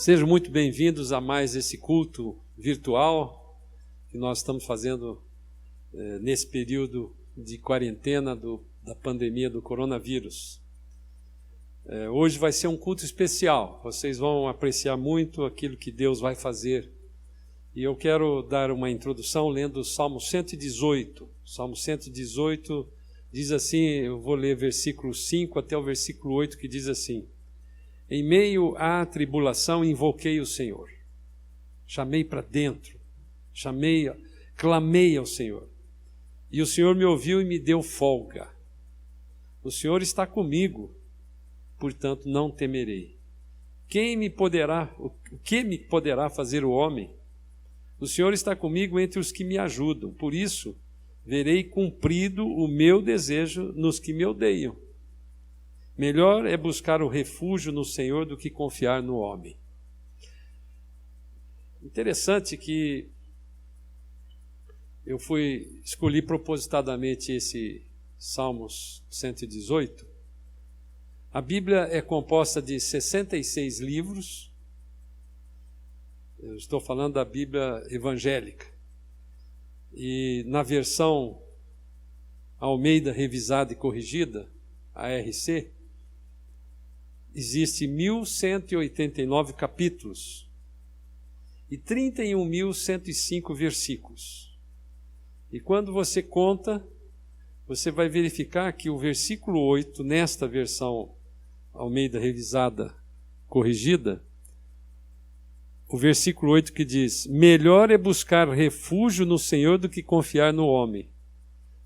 Sejam muito bem-vindos a mais esse culto virtual que nós estamos fazendo nesse período de quarentena da pandemia do coronavírus. Hoje vai ser um culto especial, vocês vão apreciar muito aquilo que Deus vai fazer. E eu quero dar uma introdução lendo o Salmo 118. Salmo 118 diz assim, eu vou ler versículo 5 até o versículo 8, que diz assim: Em meio à tribulação invoquei o Senhor, chamei para dentro, clamei ao Senhor, e o Senhor me ouviu e me deu folga. O Senhor está comigo, portanto não temerei. O que me poderá fazer o homem? O Senhor está comigo entre os que me ajudam, por isso verei cumprido o meu desejo nos que me odeiam. Melhor é buscar o refúgio no Senhor do que confiar no homem. Interessante que eu escolhi propositadamente esse Salmos 118. A Bíblia é composta de 66 livros. Eu estou falando da Bíblia evangélica. E na versão Almeida Revisada e Corrigida, ARC, existe 1.189 capítulos e 31.105 versículos. E quando você conta, você vai verificar que o versículo 8, nesta versão Almeida Revisada Corrigida, o versículo 8 que diz: melhor é buscar refúgio no Senhor do que confiar no homem.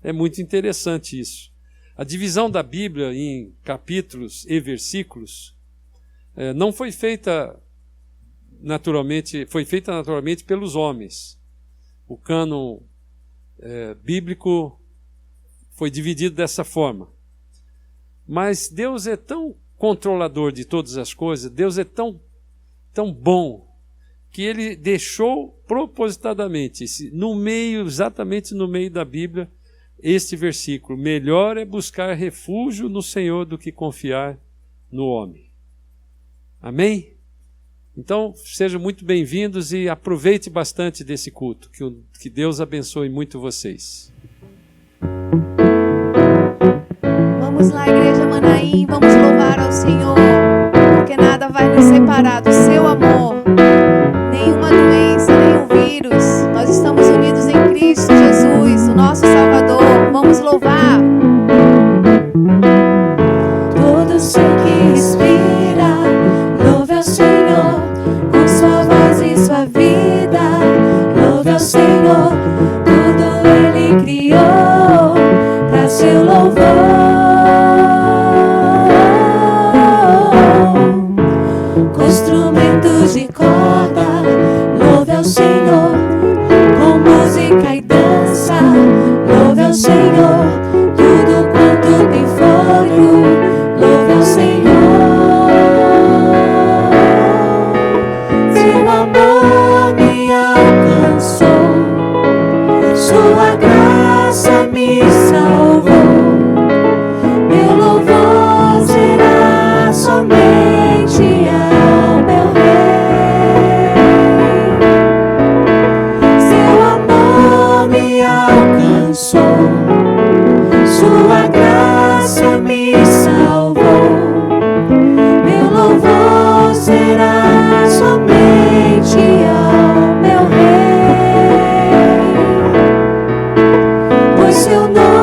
É muito interessante isso. A divisão da Bíblia em capítulos e versículos não foi feita naturalmente, foi feita naturalmente pelos homens. O cânon bíblico foi dividido dessa forma. Mas Deus é tão controlador de todas as coisas, Deus é tão bom, que Ele deixou propositadamente, exatamente no meio da Bíblia, este versículo: melhor é buscar refúgio no Senhor do que confiar no homem. Amém? Então, sejam muito bem-vindos e aproveite bastante desse culto. Que Deus abençoe muito vocês. Vamos lá, Igreja Manaim, vamos louvar ao Senhor, porque nada vai nos separar do seu amor, nenhuma doença, nenhum vírus. Nós estamos unidos em Cristo Jesus, o nosso Salvador. Vamos louvar. Todo ser que respira, louve ao Senhor, com sua voz e sua vida. Louve ao Senhor, tudo Ele criou para seu louvor. Com instrumentos de corda, louve ao Senhor, com música e dança. Louve ao Senhor, tudo quanto tem fôlego. Louve ao Senhor. Seu amor me alcançou, sua graça me salvou. Meu louvor será somente ao meu Rei. Seu amor me alcançou, sua graça me salvou. Meu louvor será somente ao meu Rei, pois seu nome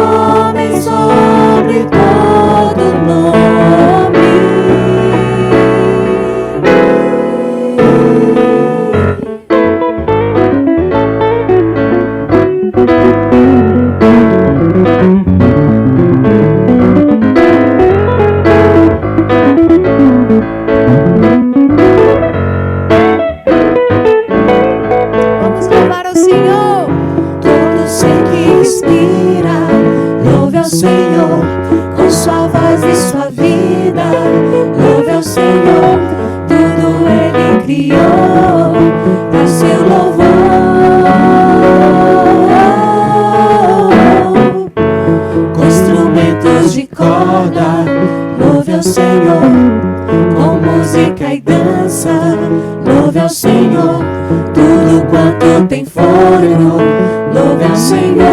inspirou. Louve ao Senhor.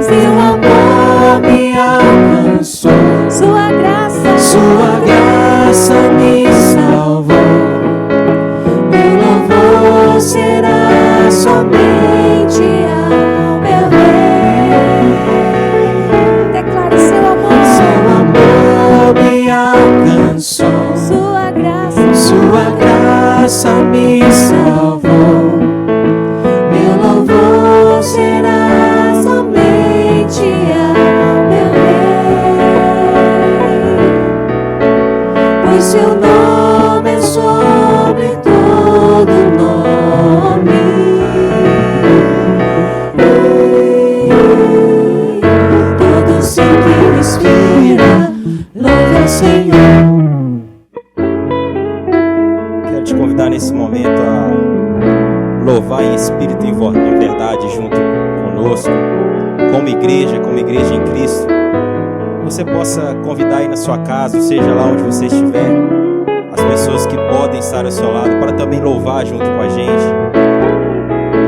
Seu amor me alcançou. Sua graça me salvou. Meu louvor será somente ao meu Rei. Declare seu amor. Seu amor me alcançou. Sua graça me salvou. Meu louvor será somente ao meu Rei. Pois seu nome é sobre todo nome. Todo ser que respira, louve ao Senhor. Quero te convidar nesse momento a louvar em espírito e em verdade junto conosco, como igreja em Cristo. Você possa convidar aí na sua casa, seja lá onde você estiver, as pessoas que podem estar ao seu lado para também louvar junto com a gente.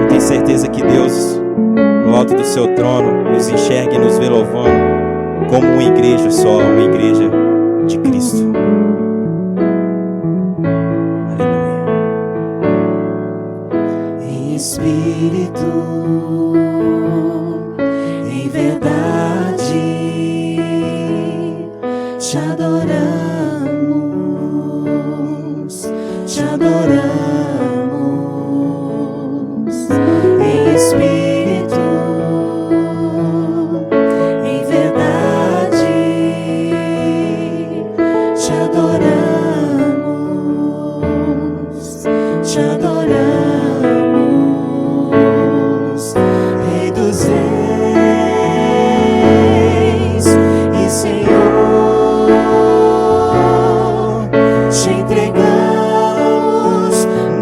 Eu tenho certeza que Deus, no alto do seu trono, nos enxerga e nos vê louvando como uma igreja só, uma igreja de Cristo. Em espírito, em verdade, te adoramos, te adoramos. Em espírito, em verdade, te adoramos, te adoramos. Rei dos reis e Senhor, te entregamos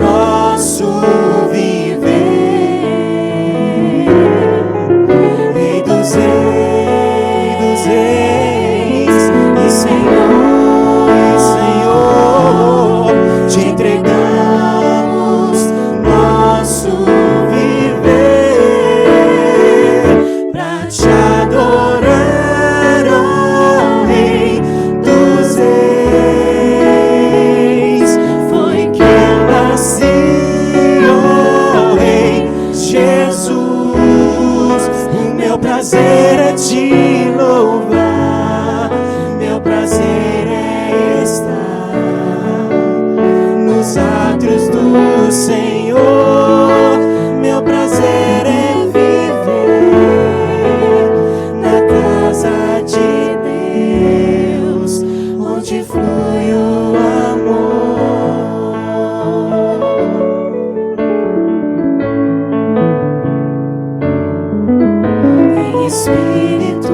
nosso viver. Rei dos reis e Senhor, te entregamos nosso viver pra te adorar, ó Rei dos reis. Foi que eu nasci, ó Rei Jesus. O meu prazer é te louvar, meu prazer é estar nos átrios do Senhor. Meu prazer é viver na casa de Deus, onde flui o amor. Em espírito,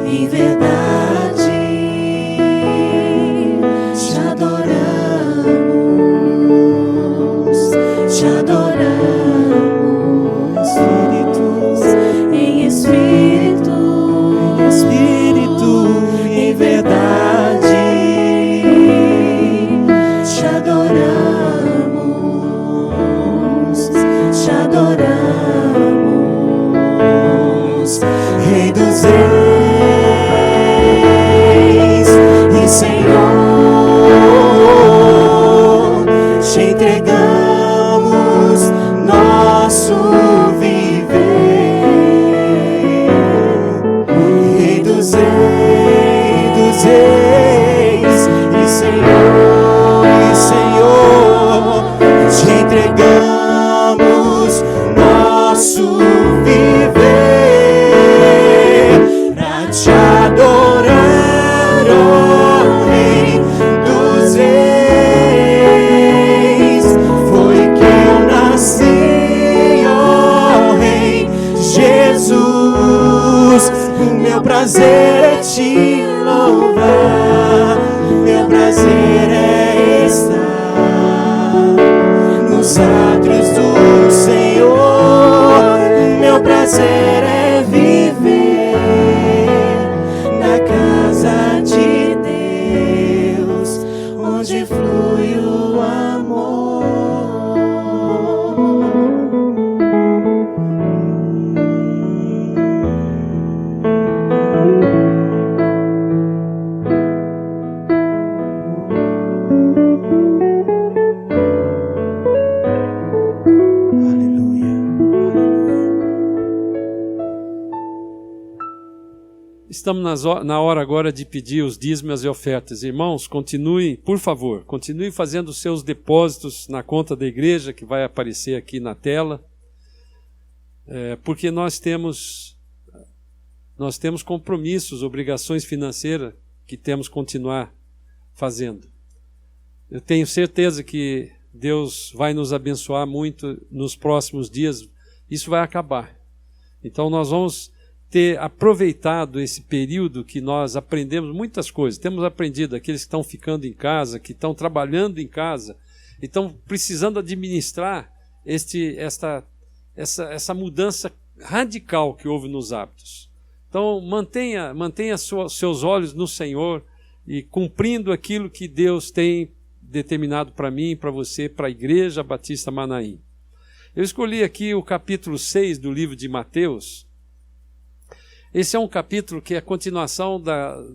em verdade, te adoramos, te adoramos. Em espírito, em verdade, te adoramos, te adoramos. Rei dos reis e Senhor, te entregamos nosso viver. Rei dos reis e Senhor, te entregamos nosso viver pra te adorar, ó Rei dos reis. Foi que eu nasci, ó Rei Jesus. O meu prazer é te louvar, meu prazer é estar nos átrios do Senhor. Meu prazer é viver na casa de Deus, onde flui o amor. estamos na hora agora de pedir os dízimos e ofertas. Irmãos, continuem, por favor, continuem fazendo os seus depósitos na conta da igreja, que vai aparecer aqui na tela, porque nós temos compromissos, obrigações financeiras que temos que continuar fazendo. Eu tenho certeza que Deus vai nos abençoar muito nos próximos dias. Isso vai acabar. Então nós vamos ter aproveitado esse período que nós aprendemos muitas coisas. Temos aprendido, aqueles que estão ficando em casa, que estão trabalhando em casa, e estão precisando administrar essa mudança radical que houve nos hábitos. Então mantenha seus olhos no Senhor e cumprindo aquilo que Deus tem determinado para mim, para você, para a Igreja Batista Manaim. Eu escolhi aqui o capítulo 6 do livro de Mateus. Esse é um capítulo que é a continuação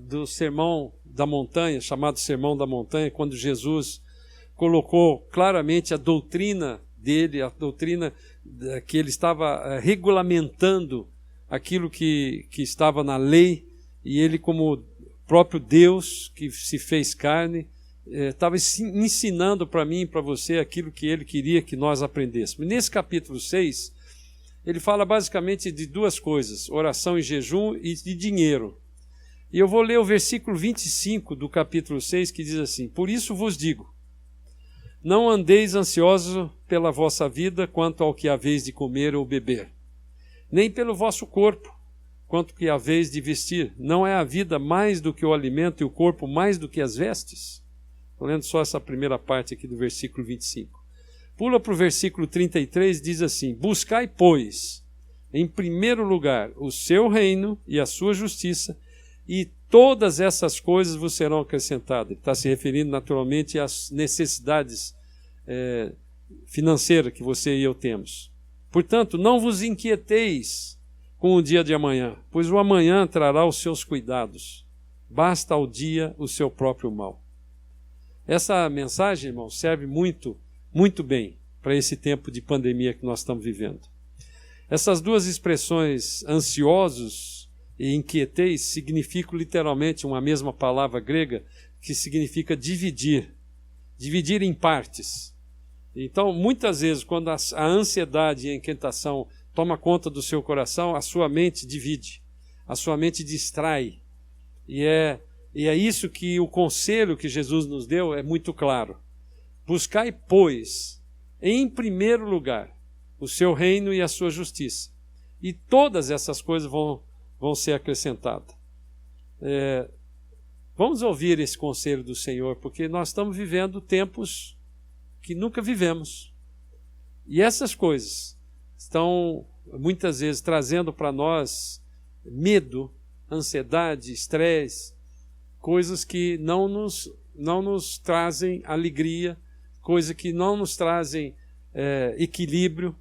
do Sermão da Montanha, chamado Sermão da Montanha, quando Jesus colocou claramente a doutrina dele, a doutrina que ele estava regulamentando aquilo que estava na lei, e ele, como próprio Deus que se fez carne, estava ensinando para mim e para você aquilo que ele queria que nós aprendêssemos. Nesse capítulo 6, ele fala basicamente de duas coisas: oração e jejum e de dinheiro. E eu vou ler o versículo 25 do capítulo 6, que diz assim: por isso vos digo, não andeis ansiosos pela vossa vida quanto ao que haveis de comer ou beber, nem pelo vosso corpo quanto que haveis de vestir. Não é a vida mais do que o alimento e o corpo mais do que as vestes? Estou lendo só essa primeira parte aqui do versículo 25. Pula para o versículo 33, diz assim: buscai, pois, em primeiro lugar o seu reino e a sua justiça, e todas essas coisas vos serão acrescentadas. Ele está se referindo naturalmente às necessidades financeiras que você e eu temos. Portanto, não vos inquieteis com o dia de amanhã, pois o amanhã trará os seus cuidados. Basta ao dia o seu próprio mal. Essa mensagem, irmão, serve muito bem para esse tempo de pandemia que nós estamos vivendo. Essas duas expressões, ansiosos e inquieteis, significam literalmente uma mesma palavra grega que significa dividir em partes. Então, muitas vezes, quando a ansiedade e a inquietação toma conta do seu coração, a sua mente divide, a sua mente distrai. E é isso que o conselho que Jesus nos deu é muito claro. Buscai, pois, em primeiro lugar, o seu reino e a sua justiça, e todas essas coisas vão ser acrescentadas. Vamos ouvir esse conselho do Senhor, porque nós estamos vivendo tempos que nunca vivemos. E essas coisas estão, muitas vezes, trazendo para nós medo, ansiedade, estresse, coisas que não nos trazem alegria, coisas que não nos trazem equilíbrio.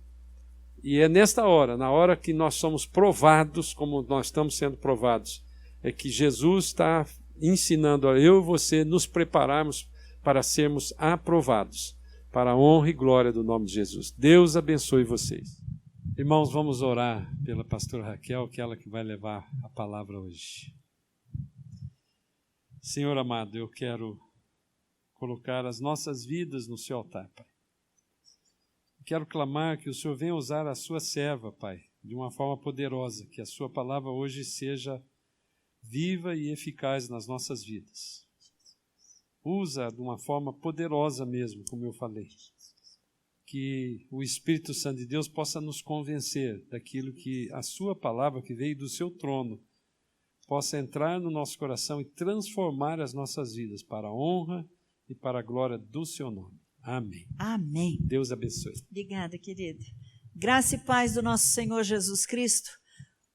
E é nesta hora, na hora que nós somos provados, como nós estamos sendo provados, é que Jesus está ensinando a eu e você nos prepararmos para sermos aprovados, para a honra e glória do nome de Jesus. Deus abençoe vocês. Irmãos, vamos orar pela pastora Raquel, que é ela que vai levar a palavra hoje. Senhor amado, eu quero colocar as nossas vidas no seu altar, Pai. Quero clamar que o Senhor venha usar a sua serva, Pai, de uma forma poderosa, que a sua palavra hoje seja viva e eficaz nas nossas vidas. Usa de uma forma poderosa mesmo, como eu falei. Que o Espírito Santo de Deus possa nos convencer daquilo que a sua palavra, que veio do seu trono, possa entrar no nosso coração e transformar as nossas vidas para a honra e para a glória do seu nome. Amém. Amém. Deus abençoe. Obrigada, querido. Graça e paz do nosso Senhor Jesus Cristo.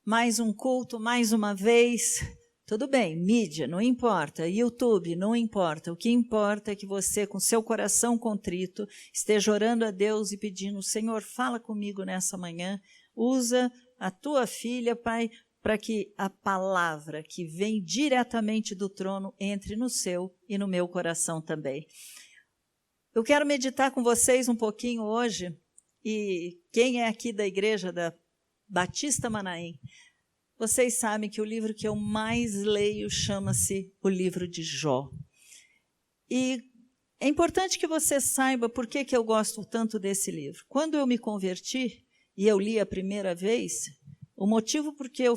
Mais um culto, mais uma vez. Tudo bem, mídia, não importa. YouTube, não importa. O que importa é que você, com seu coração contrito, esteja orando a Deus e pedindo: Senhor, fala comigo nessa manhã. Usa a tua filha, Pai, para que a palavra que vem diretamente do trono entre no seu e no meu coração também. Eu quero meditar com vocês um pouquinho hoje, e quem é aqui da igreja da Batista Manaim, vocês sabem que o livro que eu mais leio chama-se o livro de Jó. E é importante que você saiba por que eu gosto tanto desse livro. Quando eu me converti e eu li a primeira vez, o motivo por que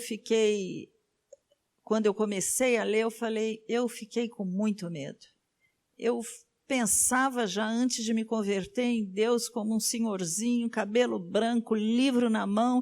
quando eu comecei a ler, eu fiquei com muito medo. Eu pensava já antes de me converter em Deus como um senhorzinho, cabelo branco, livro na mão,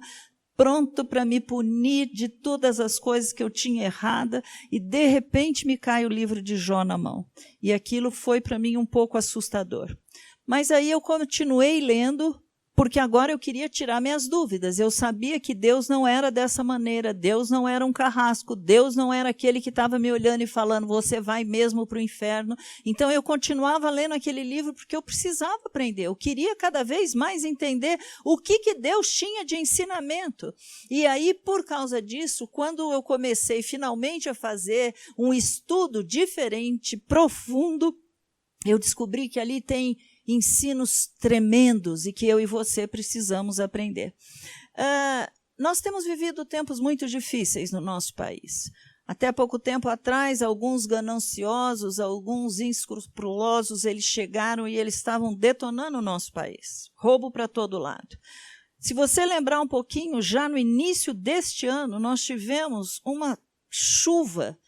pronto para me punir de todas as coisas que eu tinha errada, e de repente me cai o livro de Jó na mão. E aquilo foi para mim um pouco assustador. Mas aí eu continuei lendo, porque agora eu queria tirar minhas dúvidas. Eu sabia que Deus não era dessa maneira, Deus não era um carrasco, Deus não era aquele que estava me olhando e falando, você vai mesmo para o inferno. Então eu continuava lendo aquele livro porque eu precisava aprender, eu queria cada vez mais entender o que Deus tinha de ensinamento. E aí, por causa disso, quando eu comecei finalmente a fazer um estudo diferente, profundo, eu descobri que ali tem ensinos tremendos e que eu e você precisamos aprender. Nós temos vivido tempos muito difíceis no nosso país. Até pouco tempo atrás, alguns gananciosos, alguns inescrupulosos, eles chegaram e eles estavam detonando o nosso país. Roubo para todo lado. Se você lembrar um pouquinho, já no início deste ano, nós tivemos uma chuva,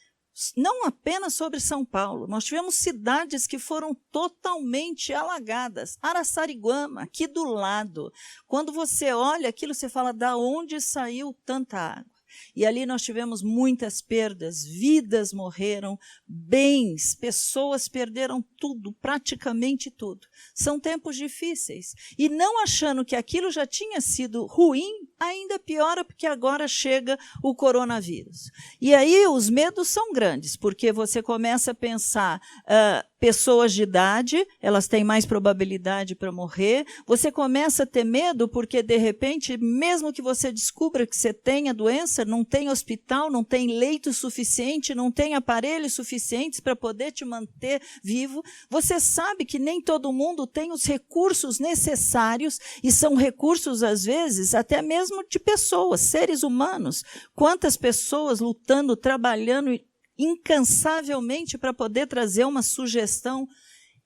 não apenas sobre São Paulo, nós tivemos cidades que foram totalmente alagadas. Araçariguama, aqui do lado. Quando você olha aquilo, você fala, da onde saiu tanta água? E ali nós tivemos muitas perdas, vidas morreram, bens, pessoas perderam tudo, praticamente tudo. São tempos difíceis. E não achando que aquilo já tinha sido ruim, ainda piora porque agora chega o coronavírus. E aí os medos são grandes, porque você começa a pensar, pessoas de idade, elas têm mais probabilidade para morrer. Você começa a ter medo porque, de repente, mesmo que você descubra que você tem a doença, não tem hospital, não tem leito suficiente, não tem aparelhos suficientes para poder te manter vivo. Você sabe que nem todo mundo tem os recursos necessários, e são recursos, às vezes, até mesmo de pessoas, seres humanos. Quantas pessoas lutando, trabalhando incansavelmente para poder trazer uma sugestão.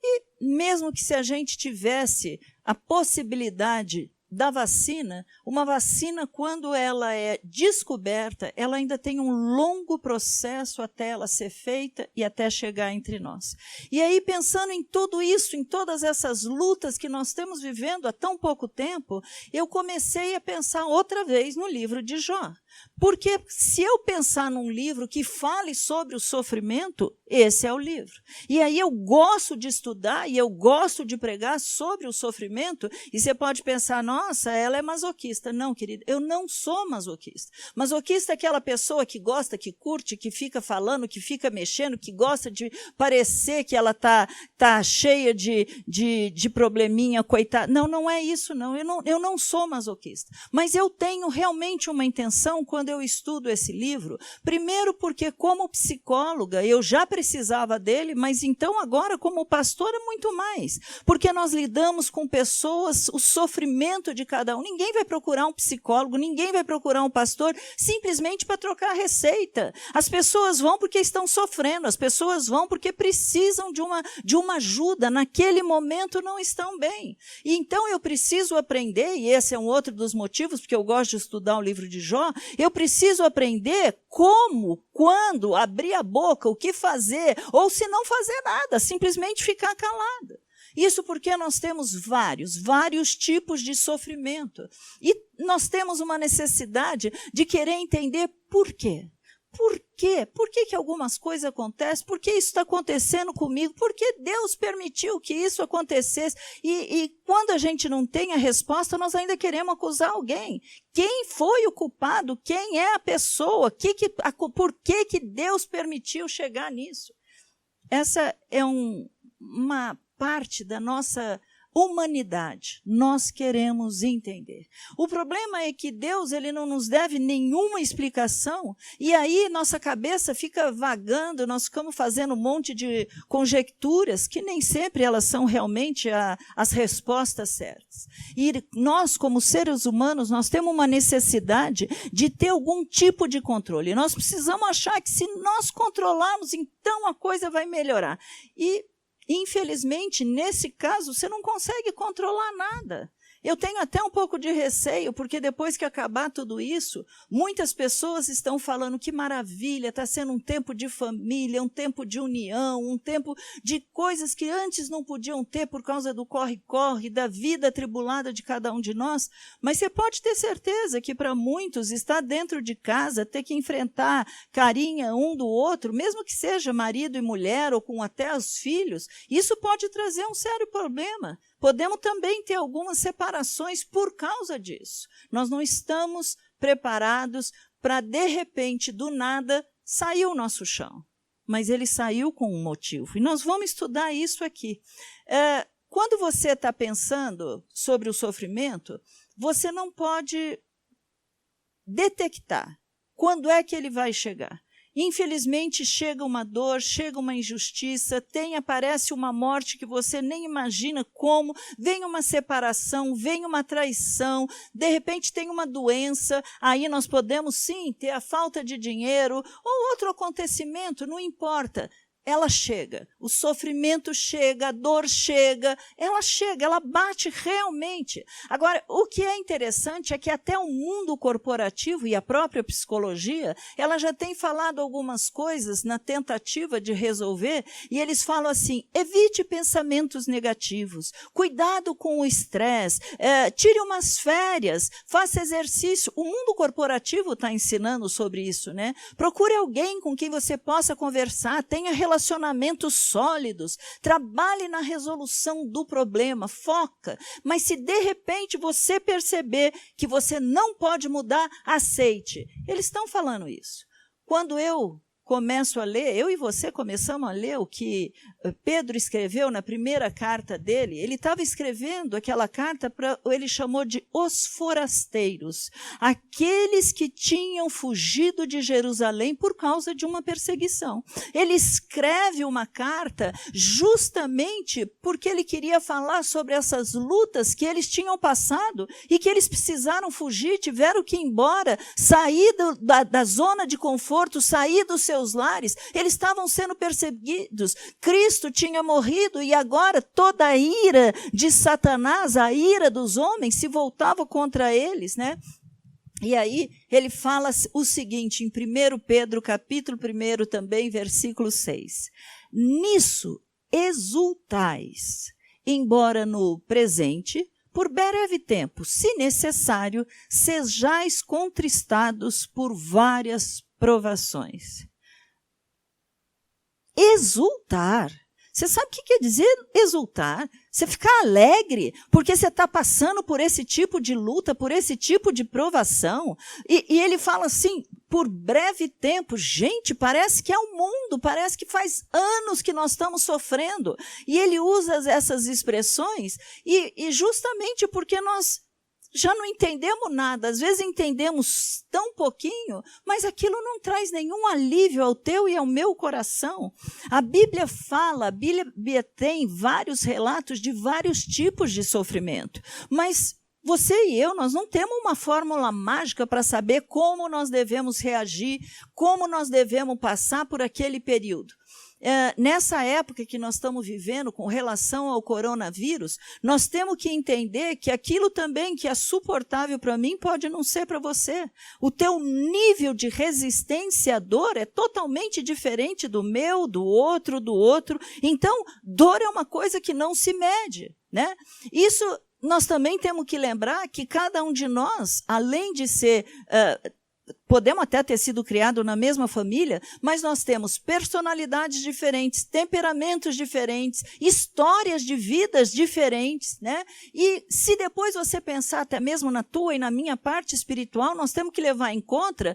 E mesmo que se a gente tivesse a possibilidade da vacina, uma vacina, quando ela é descoberta, ela ainda tem um longo processo até ela ser feita e até chegar entre nós. E aí, pensando em tudo isso, em todas essas lutas que nós estamos vivendo há tão pouco tempo, eu comecei a pensar outra vez no livro de Jó. Porque se eu pensar num livro que fale sobre o sofrimento, esse é o livro. E aí eu gosto de estudar e eu gosto de pregar sobre o sofrimento, e você pode pensar, nossa, ela é masoquista. Não, querida, eu não sou masoquista. Masoquista é aquela pessoa que gosta, que curte, que fica falando, que fica mexendo, que gosta de parecer que ela tá cheia de probleminha, coitada. Não, não é isso, não. Eu não sou masoquista. Mas eu tenho realmente uma intenção quando eu estudo esse livro, primeiro porque como psicóloga eu já precisava dele, mas então agora como pastora muito mais, porque nós lidamos com pessoas, o sofrimento de cada um. Ninguém vai procurar um psicólogo, ninguém vai procurar um pastor simplesmente para trocar receita. As pessoas vão porque estão sofrendo, as pessoas vão porque precisam de uma ajuda, naquele momento não estão bem. E então eu preciso aprender, e esse é um outro dos motivos porque eu gosto de estudar o livro de Jó, eu preciso aprender como, quando, abrir a boca, o que fazer, ou se não fazer nada, simplesmente ficar calada. Isso porque nós temos vários tipos de sofrimento. E nós temos uma necessidade de querer entender por quê. Por quê? Por que algumas coisas acontecem? Por que isso está acontecendo comigo? Por que Deus permitiu que isso acontecesse? E quando a gente não tem a resposta, nós ainda queremos acusar alguém. Quem foi o culpado? Quem é a pessoa? Por que Deus permitiu chegar nisso? Essa é uma parte da nossa humanidade. Nós queremos entender. O problema é que Deus, ele não nos deve nenhuma explicação, e aí nossa cabeça fica vagando, nós ficamos fazendo um monte de conjecturas que nem sempre elas são realmente as respostas certas. E nós, como seres humanos, nós temos uma necessidade de ter algum tipo de controle. Nós precisamos achar que se nós controlarmos, então a coisa vai melhorar. E infelizmente, nesse caso, você não consegue controlar nada. Eu tenho até um pouco de receio, porque depois que acabar tudo isso, muitas pessoas estão falando que maravilha, está sendo um tempo de família, um tempo de união, um tempo de coisas que antes não podiam ter por causa do corre-corre, da vida atribulada de cada um de nós. Mas você pode ter certeza que para muitos estar dentro de casa, ter que enfrentar carinha um do outro, mesmo que seja marido e mulher ou com até os filhos, isso pode trazer um sério problema. Podemos também ter algumas separações por causa disso. Nós não estamos preparados para, de repente, do nada, sair o nosso chão. Mas ele saiu com um motivo. E nós vamos estudar isso aqui. Quando você está pensando sobre o sofrimento, você não pode detectar quando é que ele vai chegar. Infelizmente, chega uma dor, chega uma injustiça, aparece uma morte que você nem imagina como, vem uma separação, vem uma traição, de repente tem uma doença, aí nós podemos sim ter a falta de dinheiro ou outro acontecimento, não importa. Ela chega, o sofrimento chega, a dor chega, ela bate realmente. Agora, o que é interessante é que até o mundo corporativo e a própria psicologia, ela já tem falado algumas coisas na tentativa de resolver, e eles falam assim, evite pensamentos negativos, cuidado com o estresse, tire umas férias, faça exercício. O mundo corporativo está ensinando sobre isso, né? Procure alguém com quem você possa conversar, tenha relacionamentos sólidos, trabalhe na resolução do problema, foca. Mas se de repente você perceber que você não pode mudar, aceite. Eles estão falando isso. Quando eu começo a ler, eu e você começamos a ler o que Pedro escreveu na primeira carta dele, ele estava escrevendo aquela carta, ele chamou de os forasteiros, aqueles que tinham fugido de Jerusalém por causa de uma perseguição. Ele escreve uma carta justamente porque ele queria falar sobre essas lutas que eles tinham passado e que eles precisaram fugir, tiveram que ir embora, sair da zona de conforto, sair dos seus lares, eles estavam sendo perseguidos. Cristo tinha morrido e agora toda a ira de Satanás, a ira dos homens se voltava contra eles, né? E aí ele fala o seguinte em 1 Pedro, capítulo 1 também, versículo 6. Nisso exultais, embora no presente, por breve tempo, se necessário, sejais contristados por várias provações. Exultar. Você sabe o que quer dizer exultar? Você ficar alegre porque você está passando por esse tipo de luta, por esse tipo de provação. E ele fala assim, por breve tempo. Gente, parece que é um mundo, parece que faz anos que nós estamos sofrendo. E ele usa essas expressões e justamente porque nós já não entendemos nada, às vezes entendemos tão pouquinho, mas aquilo não traz nenhum alívio ao teu e ao meu coração. A Bíblia fala, a Bíblia tem vários relatos de vários tipos de sofrimento, mas você e eu, nós não temos uma fórmula mágica para saber como nós devemos reagir, como nós devemos passar por aquele período. Nessa época que nós estamos vivendo com relação ao coronavírus, nós temos que entender que aquilo também que é suportável para mim pode não ser para você. O teu nível de resistência à dor é totalmente diferente do meu, do outro. Então, dor é uma coisa que não se mede, né? Isso nós também temos que lembrar que cada um de nós, além de ser podemos até ter sido criados na mesma família, mas nós temos personalidades diferentes, temperamentos diferentes, histórias de vidas diferentes, né? E se depois você pensar até mesmo na tua e na minha parte espiritual, nós temos que levar em conta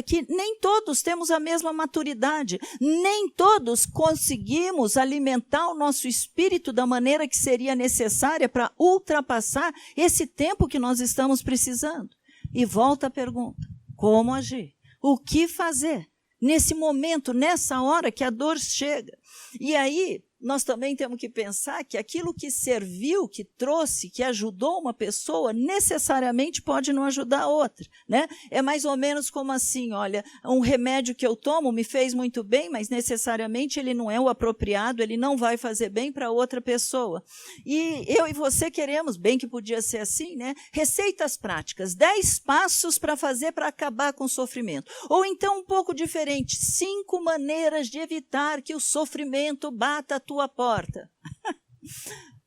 que nem todos temos a mesma maturidade, nem todos conseguimos alimentar o nosso espírito da maneira que seria necessária para ultrapassar esse tempo que nós estamos precisando. E volta a pergunta, como agir? O que fazer nesse momento, nessa hora que a dor chega? E aí, nós também temos que pensar que aquilo que serviu, que trouxe, que ajudou uma pessoa, necessariamente pode não ajudar a outra, né? É mais ou menos como assim, olha, um remédio que eu tomo me fez muito bem, mas necessariamente ele não é o apropriado, ele não vai fazer bem para outra pessoa. E eu e você queremos, bem que podia ser assim, né? Receitas práticas, 10 passos para fazer para acabar com o sofrimento. Ou então um pouco diferente, 5 maneiras de evitar que o sofrimento bata a tua porta.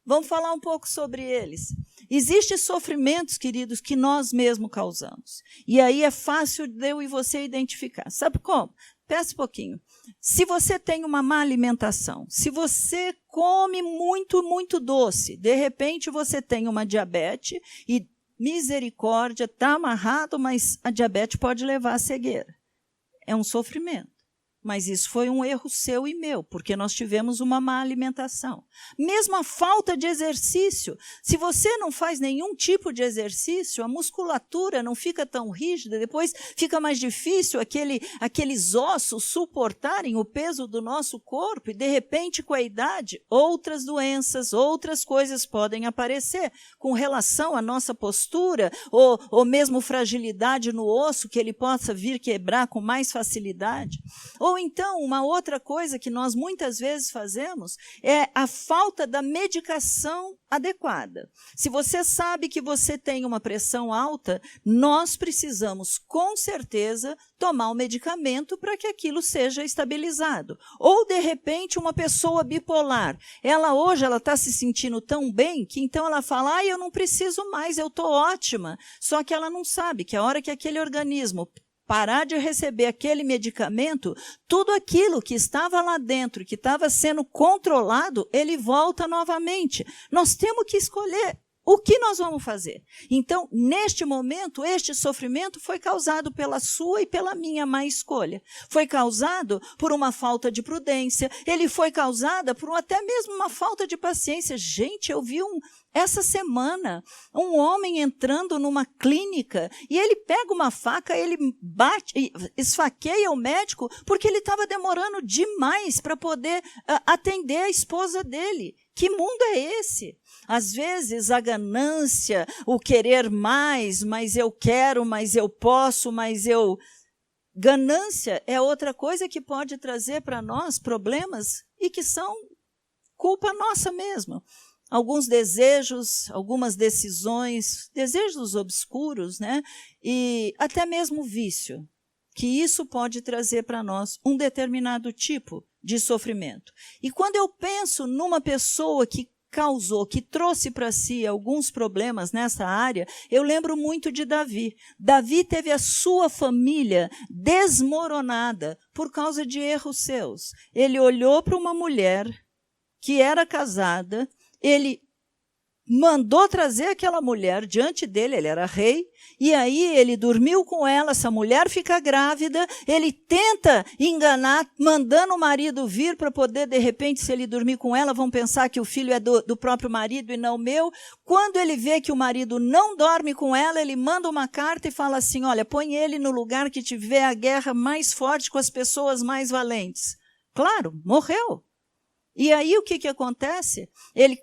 Vamos falar um pouco sobre eles. Existem sofrimentos, queridos, que nós mesmos causamos. E aí é fácil de eu e você identificar. Sabe como? Pensa um pouquinho. Se você tem uma má alimentação, se você come muito, muito doce, de repente você tem uma diabetes e, misericórdia, está amarrado, mas a diabetes pode levar à cegueira. É um sofrimento. Mas isso foi um erro seu e meu, porque nós tivemos uma má alimentação. Mesmo a falta de exercício. Se você não faz nenhum tipo de exercício, a musculatura não fica tão rígida, depois fica mais difícil aqueles ossos suportarem o peso do nosso corpo, e de repente, com a idade, outras doenças, outras coisas podem aparecer com relação à nossa postura, ou mesmo fragilidade no osso, que ele possa vir quebrar com mais facilidade. Ou então, uma outra coisa que nós muitas vezes fazemos é a falta da medicação adequada. Se você sabe que você tem uma pressão alta, nós precisamos, com certeza, tomar um medicamento para que aquilo seja estabilizado. Ou, de repente, uma pessoa bipolar. Hoje ela está se sentindo tão bem que então ela fala, eu não preciso mais, eu estou ótima. Só que ela não sabe que a hora que aquele organismo parar de receber aquele medicamento, tudo aquilo que estava lá dentro, que estava sendo controlado, ele volta novamente. Nós temos que escolher o que nós vamos fazer. Então, neste momento, este sofrimento foi causado pela sua e pela minha má escolha. Foi causado por uma falta de prudência, ele foi causado por até mesmo uma falta de paciência. Gente, eu vi essa semana, um homem entrando numa clínica e ele pega uma faca, ele bate, esfaqueia o médico porque ele estava demorando demais para poder atender a esposa dele. Que mundo é esse? Às vezes a ganância, o querer mais, mas eu quero, mas eu posso, mas eu... Ganância é outra coisa que pode trazer para nós problemas e que são culpa nossa mesmo. Alguns desejos, algumas decisões, desejos obscuros, né? E até mesmo vício, que isso pode trazer para nós um determinado tipo de sofrimento. E quando eu penso numa pessoa que causou, que trouxe para si alguns problemas nessa área, eu lembro muito de Davi. Davi teve a sua família desmoronada por causa de erros seus. Ele olhou para uma mulher que era casada, ele mandou trazer aquela mulher diante dele, ele era rei, e aí ele dormiu com ela, essa mulher fica grávida, ele tenta enganar, mandando o marido vir para poder, de repente, se ele dormir com ela, vão pensar que o filho é do próprio marido e não meu. Quando ele vê que o marido não dorme com ela, ele manda uma carta e fala assim, olha, põe ele no lugar que tiver a guerra mais forte com as pessoas mais valentes. Claro, morreu. E aí o que acontece? Ele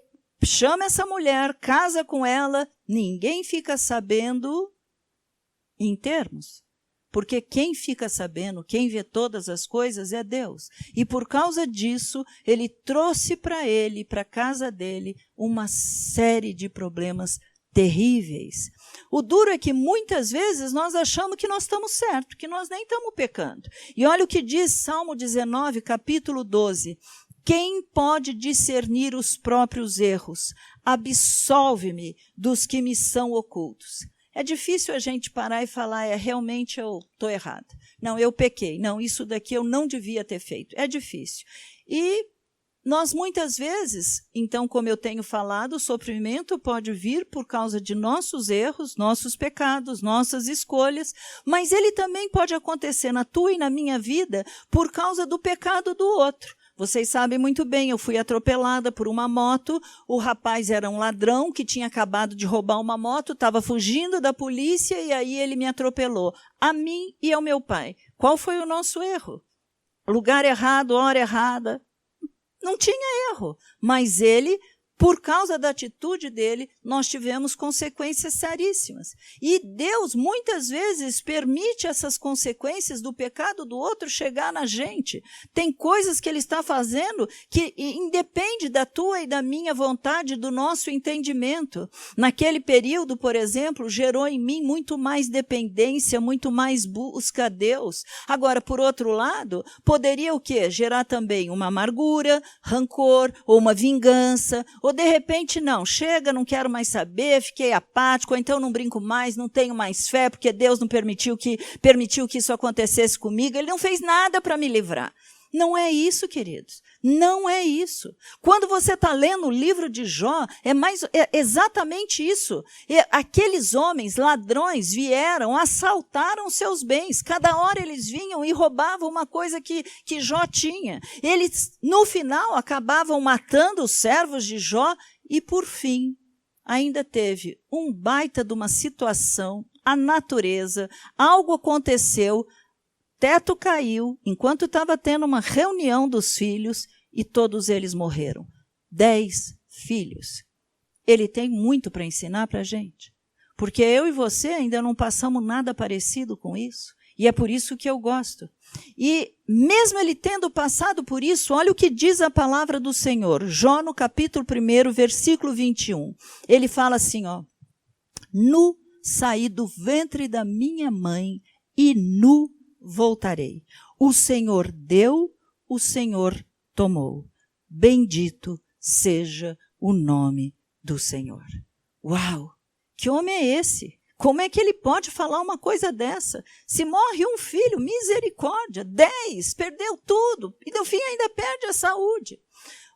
chama essa mulher, casa com ela, ninguém fica sabendo em termos. Porque quem fica sabendo, quem vê todas as coisas é Deus. E por causa disso, ele trouxe para ele, para a casa dele, uma série de problemas terríveis. O duro é que muitas vezes nós achamos que nós estamos certos, que nós nem estamos pecando. E olha o que diz Salmo 19, capítulo 12. Quem pode discernir os próprios erros? Absolve-me dos que me são ocultos. é difícil a gente parar e falar, realmente eu estou errada. Não, eu pequei. Não, isso daqui eu não devia ter feito. É difícil. E nós, muitas vezes, então, como eu tenho falado, o sofrimento pode vir por causa de nossos erros, nossos pecados, nossas escolhas, mas ele também pode acontecer na tua e na minha vida por causa do pecado do outro. Vocês sabem muito bem, eu fui atropelada por uma moto, o rapaz era um ladrão que tinha acabado de roubar uma moto, estava fugindo da polícia e aí ele me atropelou, a mim e ao meu pai. Qual foi o nosso erro? Lugar errado, hora errada. Não tinha erro, mas ele, por causa da atitude dele, nós tivemos consequências seríssimas. E Deus, muitas vezes, permite essas consequências do pecado do outro chegar na gente. Tem coisas que ele está fazendo que independe da tua e da minha vontade, do nosso entendimento. Naquele período, por exemplo, gerou em mim muito mais dependência, muito mais busca a Deus. Agora, por outro lado, poderia o quê? Gerar também uma amargura, rancor, ou uma vingança, ou de repente, não, chega, não quero mais saber, fiquei apático, ou então não brinco mais, não tenho mais fé, porque Deus não permitiu que isso acontecesse comigo. Ele não fez nada para me livrar. Não é isso, queridos. Não é isso. Quando você está lendo o livro de Jó, é exatamente isso. Aqueles homens, ladrões, vieram, assaltaram seus bens. Cada hora eles vinham e roubavam uma coisa que Jó tinha. Eles, no final, acabavam matando os servos de Jó e, por fim, ainda teve um baita de uma situação, a natureza, algo aconteceu, teto caiu, enquanto estava tendo uma reunião dos filhos, e todos eles morreram. 10 filhos. Ele tem muito para ensinar para a gente. Porque eu e você ainda não passamos nada parecido com isso. E é por isso que eu gosto. E mesmo ele tendo passado por isso, olha o que diz a palavra do Senhor. Jó, no capítulo 1, versículo 21. Ele fala assim, ó. Nu saí do ventre da minha mãe e nu voltarei. O Senhor deu, o Senhor tomou. Bendito seja o nome do Senhor. Uau! Que homem é esse? Como é que ele pode falar uma coisa dessa? Se morre um filho, misericórdia, 10, perdeu tudo, e no fim ainda perde a saúde.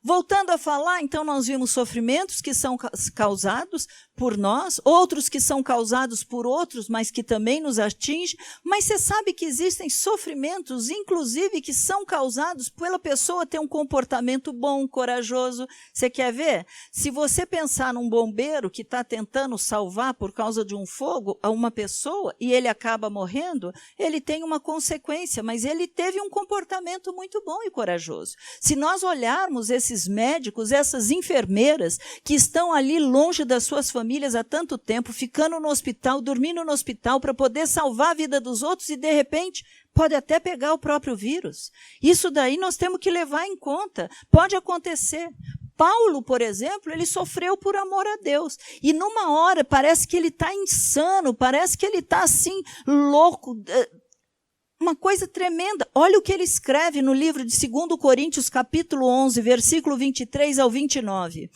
Voltando a falar, então nós vimos sofrimentos que são causados por nós, outros que são causados por outros, mas que também nos atingem. Mas você sabe que existem sofrimentos, inclusive, que são causados pela pessoa ter um comportamento bom, corajoso. Você quer ver? Se você pensar num bombeiro que está tentando salvar por causa de um fogo a uma pessoa e ele acaba morrendo, ele tem uma consequência, mas ele teve um comportamento muito bom e corajoso. Se nós olharmos esses médicos, essas enfermeiras que estão ali longe das suas famílias há tanto tempo, ficando no hospital, dormindo no hospital para poder salvar a vida dos outros e, de repente, pode até pegar o próprio vírus. Isso daí nós temos que levar em conta. Pode acontecer. Paulo, por exemplo, ele sofreu por amor a Deus. E numa hora parece que ele está insano, parece que ele está assim, louco, uma coisa tremenda. Olha o que ele escreve no livro de 2 Coríntios, capítulo 11, versículo 23 ao 29.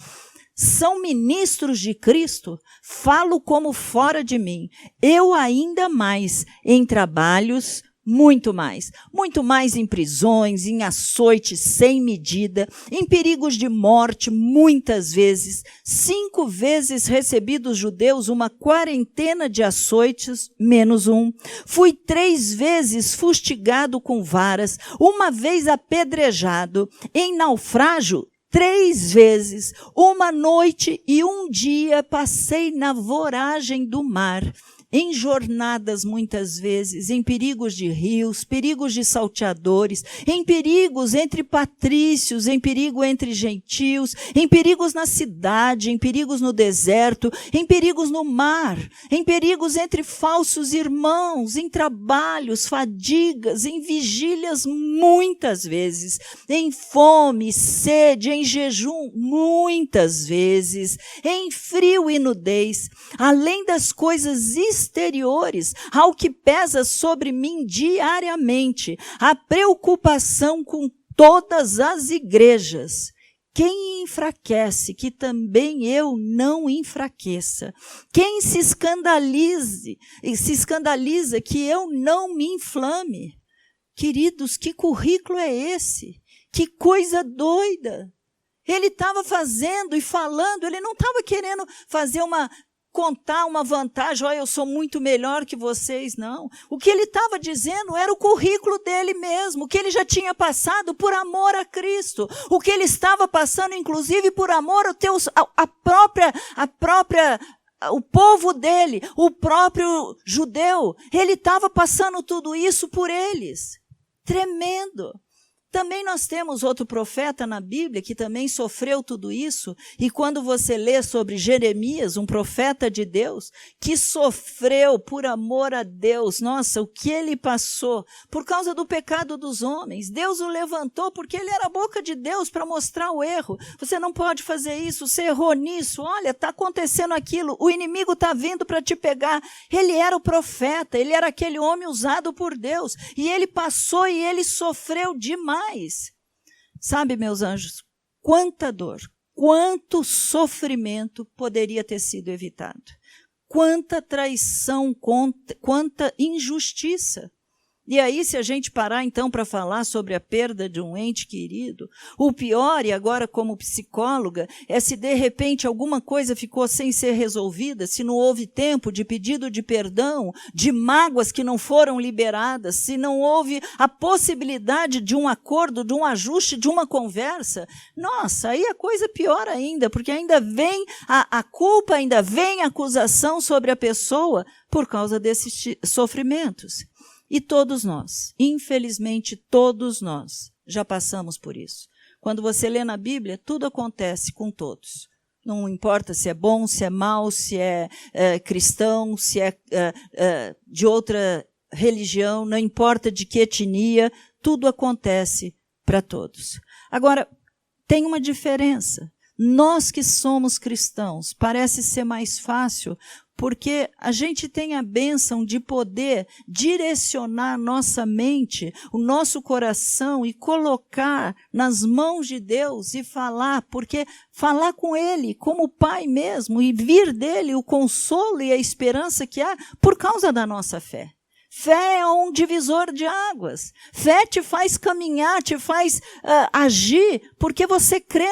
São ministros de Cristo, falo como fora de mim. Eu ainda mais em trabalhos, muito mais em prisões, em açoites sem medida, em perigos de morte, muitas vezes. 5 vezes recebi dos judeus uma quarentena de açoites, menos um. Fui 3 vezes fustigado com varas, 1 vez apedrejado, em naufrágio, 3 vezes, 1 noite e 1 dia passei na voragem do mar, em jornadas muitas vezes, em perigos de rios, perigos de salteadores, em perigos entre patrícios, em perigo entre gentios, em perigos na cidade, em perigos no deserto, em perigos no mar, em perigos entre falsos irmãos, em trabalhos, fadigas, em vigílias muitas vezes, em fome, sede, em jejum muitas vezes, em frio e nudez, além das coisas exteriores, ao que pesa sobre mim diariamente, a preocupação com todas as igrejas. Quem enfraquece, que também eu não enfraqueça. Quem se escandaliza, que eu não me inflame. Queridos, que currículo é esse? Que coisa doida! Ele estava fazendo e falando, ele não estava querendo contar uma vantagem, eu sou muito melhor que vocês, não. O que ele estava dizendo era o currículo dele mesmo, o que ele já tinha passado por amor a Cristo, o que ele estava passando, inclusive, por amor o povo dele, o próprio judeu. Ele estava passando tudo isso por eles. Tremendo. Também nós temos outro profeta na Bíblia que também sofreu tudo isso, e quando você lê sobre Jeremias, um profeta de Deus, que sofreu por amor a Deus, nossa, o que ele passou por causa do pecado dos homens, Deus o levantou porque ele era a boca de Deus para mostrar o erro. Você não pode fazer isso, você errou nisso, olha, está acontecendo aquilo, o inimigo está vindo para te pegar. Ele era o profeta, ele era aquele homem usado por Deus, e ele passou e ele sofreu demais. Sabe, meus anjos, quanta dor, quanto sofrimento poderia ter sido evitado. Quanta traição, quanta injustiça. E aí, se a gente parar, então, para falar sobre a perda de um ente querido, o pior, e agora como psicóloga, é se de repente alguma coisa ficou sem ser resolvida, se não houve tempo de pedido de perdão, de mágoas que não foram liberadas, se não houve a possibilidade de um acordo, de um ajuste, de uma conversa. Nossa, aí a coisa é pior ainda, porque ainda vem a culpa, ainda vem a acusação sobre a pessoa por causa desses sofrimentos. E todos nós, infelizmente todos nós, já passamos por isso. Quando você lê na Bíblia, tudo acontece com todos. Não importa se é bom, se é mau, se é cristão, se é de outra religião, não importa de que etnia, tudo acontece para todos. Agora, tem uma diferença. Nós que somos cristãos, parece ser mais fácil, porque a gente tem a bênção de poder direcionar nossa mente, o nosso coração e colocar nas mãos de Deus e falar, porque falar com Ele como Pai mesmo e vir dele o consolo e a esperança que há por causa da nossa fé. Fé é um divisor de águas. Fé te faz caminhar, te faz agir, porque você crê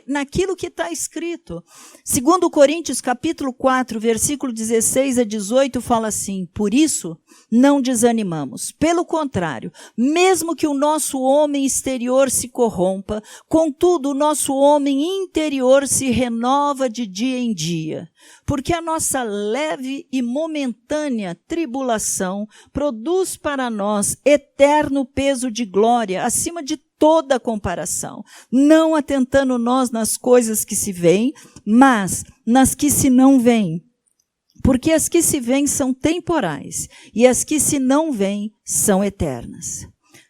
naquilo que está escrito. 2 Coríntios, capítulo 4, versículo 16 a 18, fala assim: por isso, não desanimamos. Pelo contrário, mesmo que o nosso homem exterior se corrompa, contudo, o nosso homem interior se renova de dia em dia. Porque a nossa leve e momentânea tribulação produz para nós eterno peso de glória, acima de toda comparação, não atentando nós nas coisas que se veem, mas nas que se não veem. Porque as que se veem são temporais, e as que se não veem são eternas.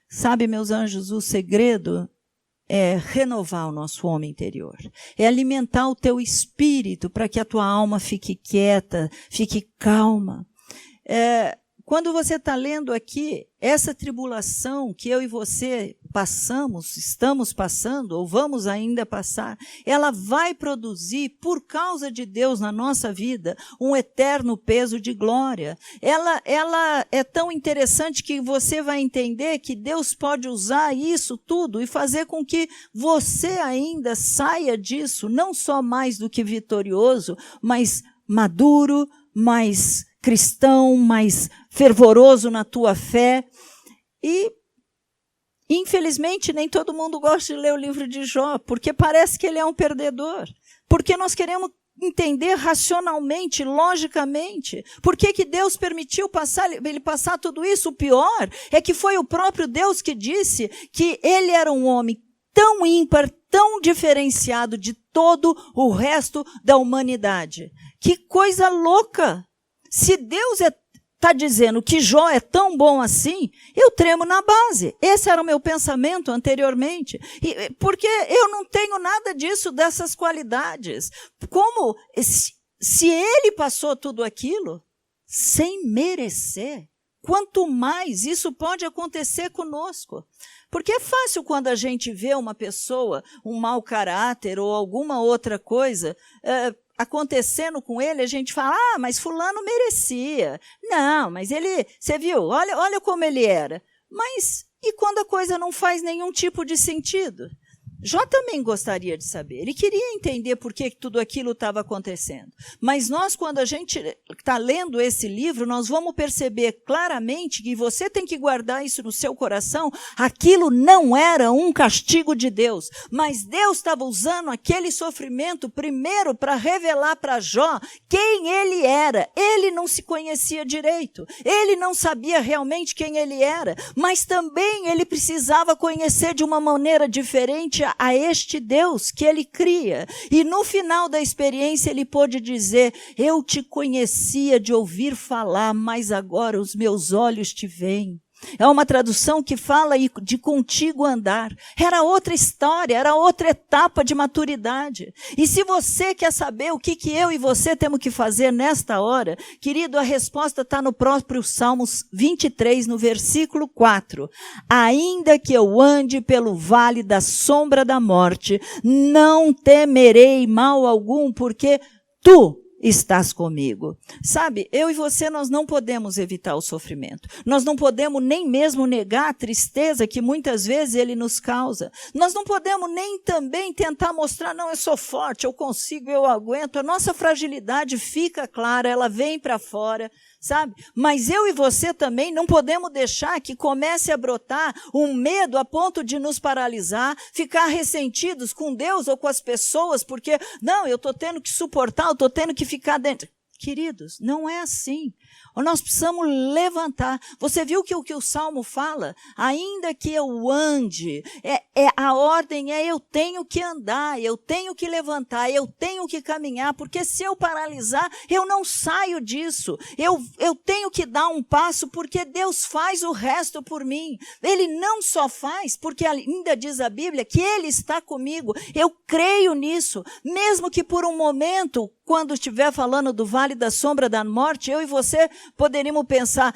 Sabe, meus anjos, o segredo é renovar o nosso homem interior, é alimentar o teu espírito para que a tua alma fique quieta, fique calma. Quando você está lendo aqui, essa tribulação que eu e você passamos, estamos passando, ou vamos ainda passar, ela vai produzir, por causa de Deus na nossa vida, um eterno peso de glória. Ela é tão interessante que você vai entender que Deus pode usar isso tudo e fazer com que você ainda saia disso, não só mais do que vitorioso, mas maduro, mais cristão, mais fervoroso na tua fé. E, infelizmente, nem todo mundo gosta de ler o livro de Jó, porque parece que ele é um perdedor. Porque nós queremos entender racionalmente, logicamente. Por que Deus permitiu ele passar tudo isso? O pior é que foi o próprio Deus que disse que ele era um homem tão ímpar, tão diferenciado de todo o resto da humanidade. Que coisa louca! Se Deus está dizendo que Jó é tão bom assim, eu tremo na base. Esse era o meu pensamento anteriormente. Porque eu não tenho nada disso, dessas qualidades. Como se ele passou tudo aquilo sem merecer, quanto mais isso pode acontecer conosco. Porque é fácil quando a gente vê uma pessoa, um mau caráter ou alguma outra coisa acontecendo com ele, a gente fala, mas fulano merecia. Não, mas ele, você viu, olha como ele era. Mas e quando a coisa não faz nenhum tipo de sentido? Jó também gostaria de saber. Ele queria entender por que tudo aquilo estava acontecendo. Mas nós, quando a gente está lendo esse livro, nós vamos perceber claramente que você tem que guardar isso no seu coração. Aquilo não era um castigo de Deus, mas Deus estava usando aquele sofrimento primeiro para revelar para Jó quem ele era. Ele não se conhecia direito. Ele não sabia realmente quem ele era, mas também ele precisava conhecer de uma maneira diferente a este Deus que ele cria. E no final da experiência ele pôde dizer, eu te conhecia de ouvir falar, mas agora os meus olhos te veem. É uma tradução que fala de contigo andar. Era outra história, era outra etapa de maturidade. E se você quer saber o que eu e você temos que fazer nesta hora, querido, a resposta está no próprio Salmos 23, no versículo 4. Ainda que eu ande pelo vale da sombra da morte, não temerei mal algum, porque tu estás comigo. Sabe, eu e você, nós não podemos evitar o sofrimento. Nós não podemos nem mesmo negar a tristeza que muitas vezes ele nos causa. Nós não podemos nem também tentar mostrar, não, eu sou forte, eu consigo, eu aguento. A nossa fragilidade fica clara, ela vem para fora, sabe? Mas eu e você também não podemos deixar que comece a brotar um medo a ponto de nos paralisar, ficar ressentidos com Deus ou com as pessoas, porque, não, eu estou tendo que suportar, eu estou tendo que ficar dentro. Queridos, não é assim. Nós precisamos levantar. Você viu que o que o Salmo fala? Ainda que eu ande, a ordem é eu tenho que andar, eu tenho que levantar, eu tenho que caminhar, porque se eu paralisar, eu não saio disso. Eu tenho que dar um passo, porque Deus faz o resto por mim. Ele não só faz, porque ainda diz a Bíblia que Ele está comigo. Eu creio nisso, mesmo que por um momento, quando estiver falando do vale da sombra da morte, eu e você poderíamos pensar,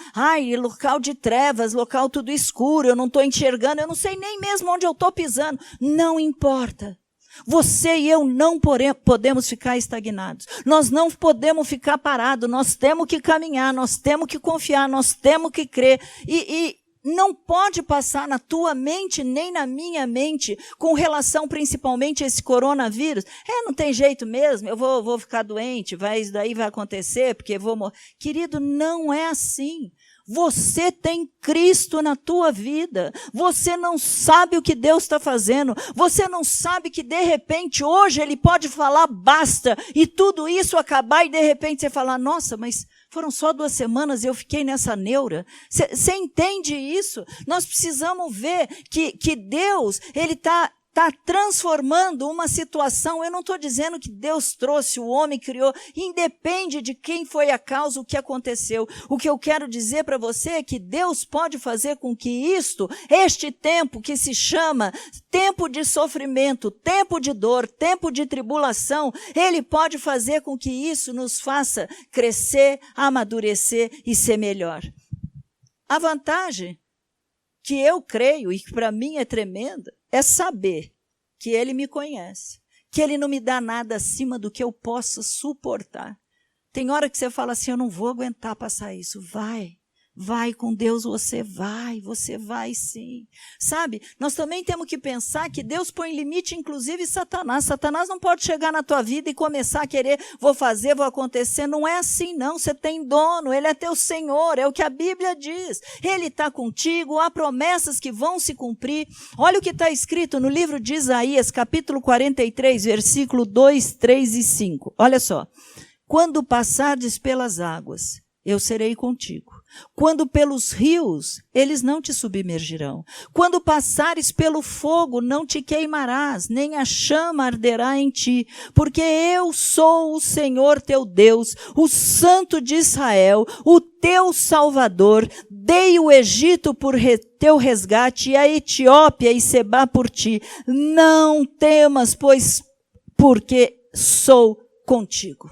local de trevas, local tudo escuro, eu não estou enxergando, eu não sei nem mesmo onde eu estou pisando. Não importa. Você e eu não podemos ficar estagnados. Nós não podemos ficar parados. Nós temos que caminhar, nós temos que confiar, nós temos que crer. E não pode passar na tua mente, nem na minha mente, com relação principalmente a esse coronavírus. Não tem jeito mesmo, eu vou ficar doente, isso daí vai acontecer, porque vou morrer. Querido, não é assim. Você tem Cristo na tua vida. Você não sabe o que Deus está fazendo. Você não sabe que, de repente, hoje Ele pode falar basta, e tudo isso acabar, e de repente você falar, nossa, mas foram só 2 semanas e eu fiquei nessa neura. Você entende isso? Nós precisamos ver que Deus, Ele está transformando uma situação. Eu não estou dizendo que Deus trouxe, o homem criou, independe de quem foi a causa, o que aconteceu. O que eu quero dizer para você é que Deus pode fazer com que este tempo que se chama tempo de sofrimento, tempo de dor, tempo de tribulação, Ele pode fazer com que isso nos faça crescer, amadurecer e ser melhor. A vantagem que eu creio, e que para mim é tremenda, é saber que Ele me conhece, que Ele não me dá nada acima do que eu possa suportar. Tem hora que você fala assim, eu não vou aguentar passar isso. Vai com Deus, você vai sim. Sabe, nós também temos que pensar que Deus põe limite, inclusive Satanás. Satanás não pode chegar na tua vida e começar a querer, vou acontecer. Não é assim não, você tem dono, Ele é teu Senhor, é o que a Bíblia diz. Ele está contigo, há promessas que vão se cumprir. Olha o que está escrito no livro de Isaías, capítulo 43, versículo 2, 3 e 5. Olha só. Quando passardes pelas águas, eu serei contigo. Quando pelos rios, eles não te submergirão. Quando passares pelo fogo, não te queimarás, nem a chama arderá em ti, porque eu sou o Senhor teu Deus, o Santo de Israel, o teu Salvador. Dei o Egito por teu resgate, e a Etiópia e Sebá por ti. Não temas, pois porque sou contigo.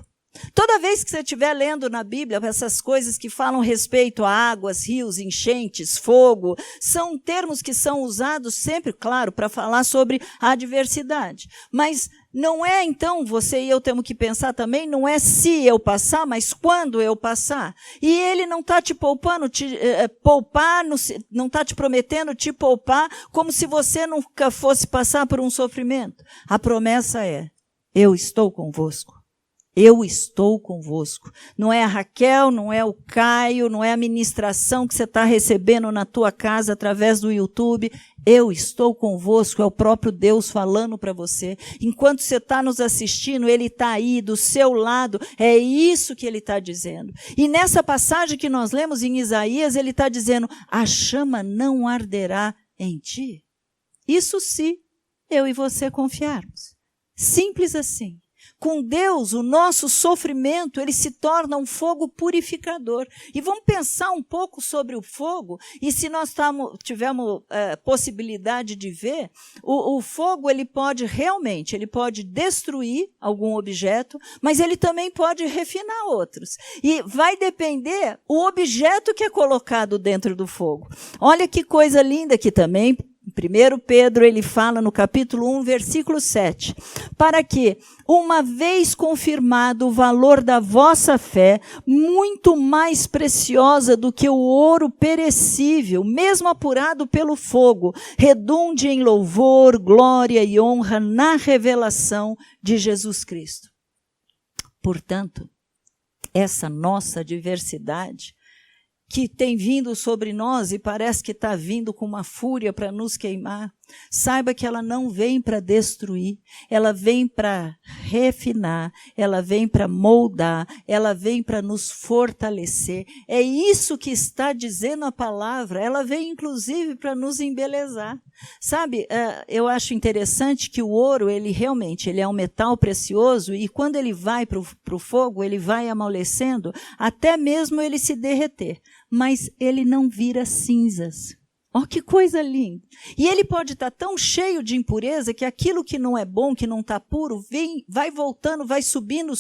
Toda vez que você estiver lendo na Bíblia essas coisas que falam respeito a águas, rios, enchentes, fogo, são termos que são usados sempre, claro, para falar sobre a adversidade. Mas não é, então, você e eu temos que pensar também, não é se eu passar, mas quando eu passar. E ele não está te poupando, não está te prometendo te poupar como se você nunca fosse passar por um sofrimento. A promessa é, eu estou convosco. Eu estou convosco. Não é a Raquel, não é o Caio, não é a ministração que você está recebendo na tua casa através do YouTube. Eu estou convosco, é o próprio Deus falando para você. Enquanto você está nos assistindo, Ele está aí, do seu lado. É isso que Ele está dizendo. E nessa passagem que nós lemos em Isaías, Ele está dizendo, a chama não arderá em ti. Isso se eu e você confiarmos. Simples assim. Com Deus, o nosso sofrimento, ele se torna um fogo purificador. E vamos pensar um pouco sobre o fogo, e se nós tivermos possibilidade de ver, o fogo ele pode destruir algum objeto, mas ele também pode refinar outros. E vai depender o objeto que é colocado dentro do fogo. Olha que coisa linda aqui também. 1 Pedro, ele fala no capítulo 1, versículo 7, para que, uma vez confirmado o valor da vossa fé, muito mais preciosa do que o ouro perecível, mesmo apurado pelo fogo, redunde em louvor, glória e honra na revelação de Jesus Cristo. Portanto, essa nossa adversidade, que tem vindo sobre nós e parece que está vindo com uma fúria para nos queimar, saiba que ela não vem para destruir, ela vem para refinar, ela vem para moldar, ela vem para nos fortalecer. É isso que está dizendo a palavra, ela vem inclusive para nos embelezar. Sabe, eu acho interessante que o ouro, ele realmente é um metal precioso e quando ele vai para o fogo, ele vai amolecendo, até mesmo ele se derreter, mas ele não vira cinzas. Oh, que coisa linda! E ele pode estar tão cheio de impureza que aquilo que não é bom, que não está puro, vai voltando, vai subindo,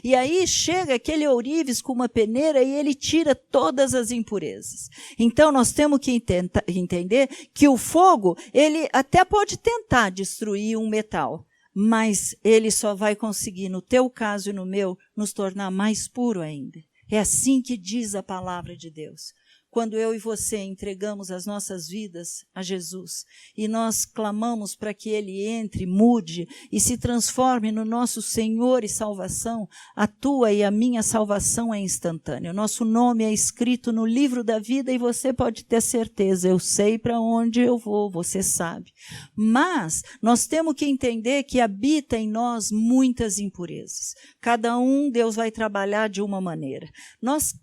e aí chega aquele ourives com uma peneira e ele tira todas as impurezas. Então, nós temos que entender que o fogo, ele até pode tentar destruir um metal, mas ele só vai conseguir, no teu caso e no meu, nos tornar mais puro ainda. É assim que diz a palavra de Deus. Quando eu e você entregamos as nossas vidas a Jesus e nós clamamos para que Ele entre, mude e se transforme no nosso Senhor e salvação, a tua e a minha salvação é instantânea. O nosso nome é escrito no livro da vida e você pode ter certeza, eu sei para onde eu vou, você sabe. Mas nós temos que entender que habita em nós muitas impurezas. Cada um, Deus vai trabalhar de uma maneira. Nós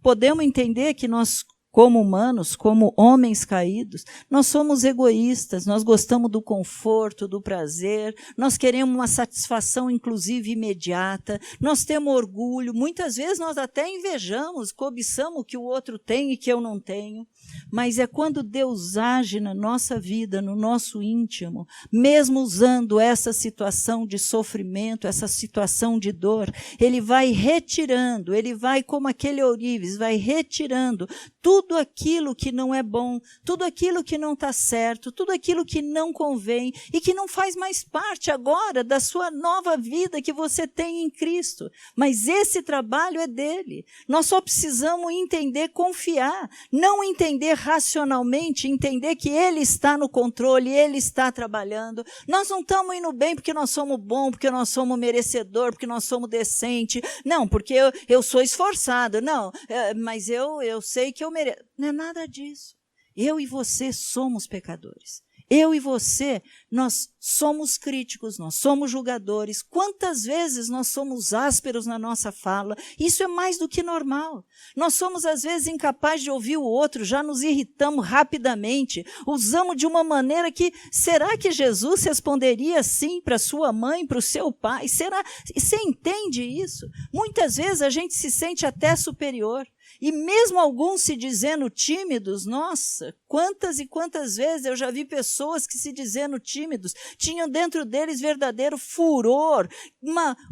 podemos entender que nós, como humanos, como homens caídos, nós somos egoístas, nós gostamos do conforto, do prazer, nós queremos uma satisfação, inclusive, imediata, nós temos orgulho, muitas vezes nós até invejamos, cobiçamos o que o outro tem e que eu não tenho, mas é quando Deus age na nossa vida, no nosso íntimo, mesmo usando essa situação de sofrimento, essa situação de dor, Ele vai retirando, Ele vai, como aquele ourives, vai retirando tudo aquilo que não é bom, tudo aquilo que não está certo, tudo aquilo que não convém e que não faz mais parte agora da sua nova vida que você tem em Cristo. Mas esse trabalho é dele. Nós só precisamos entender, confiar, não entender racionalmente, entender que Ele está no controle, Ele está trabalhando. Nós não estamos indo bem porque nós somos bons, porque nós somos merecedor, porque nós somos decente. Não, porque eu sou esforçado. Não, mas eu sei que eu mereço. Não é nada disso. Eu e você somos pecadores. Eu e você, nós somos críticos, nós somos julgadores. Quantas vezes nós somos ásperos na nossa fala? Isso é mais do que normal. Nós somos, às vezes, incapazes de ouvir o outro, já nos irritamos rapidamente, usamos de uma maneira que, será que Jesus responderia assim para sua mãe, para o seu pai? Será? Você entende isso? Muitas vezes a gente se sente até superior. E mesmo alguns se dizendo tímidos, nossa, quantas e quantas vezes eu já vi pessoas que se dizendo tímidos, tinham dentro deles verdadeiro furor,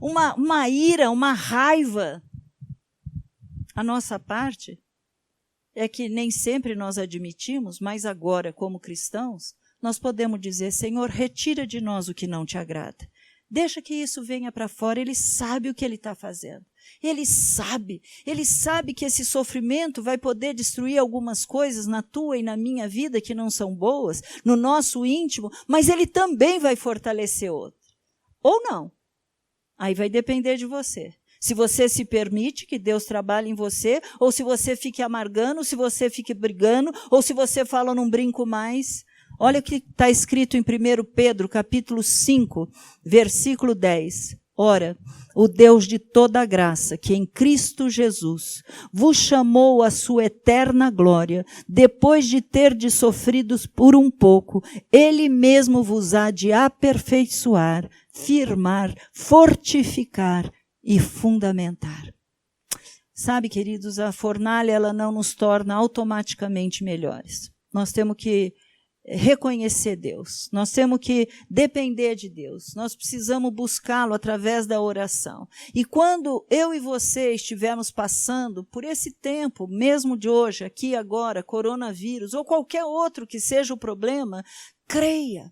uma ira, uma raiva. A nossa parte é que nem sempre nós admitimos, mas agora, como cristãos, nós podemos dizer, Senhor, retira de nós o que não te agrada. Deixa que isso venha para fora, Ele sabe o que Ele está fazendo. Ele sabe que esse sofrimento vai poder destruir algumas coisas na tua e na minha vida que não são boas, no nosso íntimo, mas Ele também vai fortalecer outro. Ou não. Aí vai depender de você. Se você se permite que Deus trabalhe em você, ou se você fique amargando, se você fique brigando, ou se você fala, não brinco mais. Olha o que está escrito em 1 Pedro, capítulo 5, versículo 10. Ora, o Deus de toda a graça, que em Cristo Jesus vos chamou à sua eterna glória, depois de terdes sofrido por um pouco, Ele mesmo vos há de aperfeiçoar, firmar, fortificar e fundamentar. Sabe, queridos, a fornalha ela não nos torna automaticamente melhores. Nós temos que reconhecer Deus, nós temos que depender de Deus, nós precisamos buscá-lo através da oração. E quando eu e você estivermos passando por esse tempo, mesmo de hoje, aqui agora, coronavírus, ou qualquer outro que seja o problema, creia,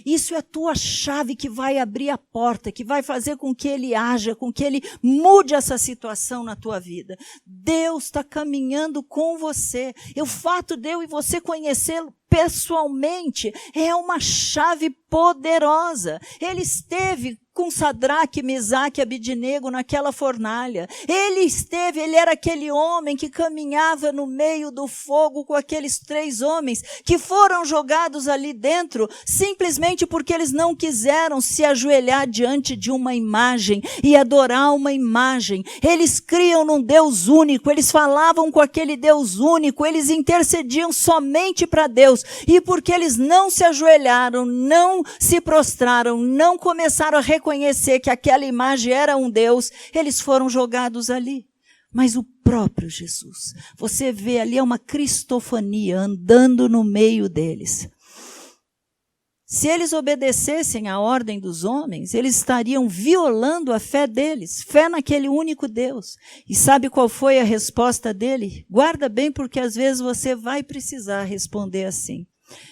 isso é a tua chave que vai abrir a porta, que vai fazer com que Ele haja, com que Ele mude essa situação na tua vida. Deus está caminhando com você. E o fato de eu e você conhecê-lo pessoalmente é uma chave poderosa. Ele esteve com Sadraque, Mesaque e Abidnego naquela fornalha. Ele era aquele homem que caminhava no meio do fogo com aqueles 3 homens que foram jogados ali dentro simplesmente porque eles não quiseram se ajoelhar diante de uma imagem e adorar uma imagem. Eles criam num Deus único, eles falavam com aquele Deus único, eles intercediam somente para Deus. E porque eles não se ajoelharam, não se prostraram, não começaram a reconhecer que aquela imagem era um Deus, eles foram jogados ali. Mas o próprio Jesus, você vê ali uma cristofania andando no meio deles. Se eles obedecessem à ordem dos homens, eles estariam violando a fé deles, fé naquele único Deus. E sabe qual foi a resposta dele? Guarda bem, porque às vezes você vai precisar responder assim.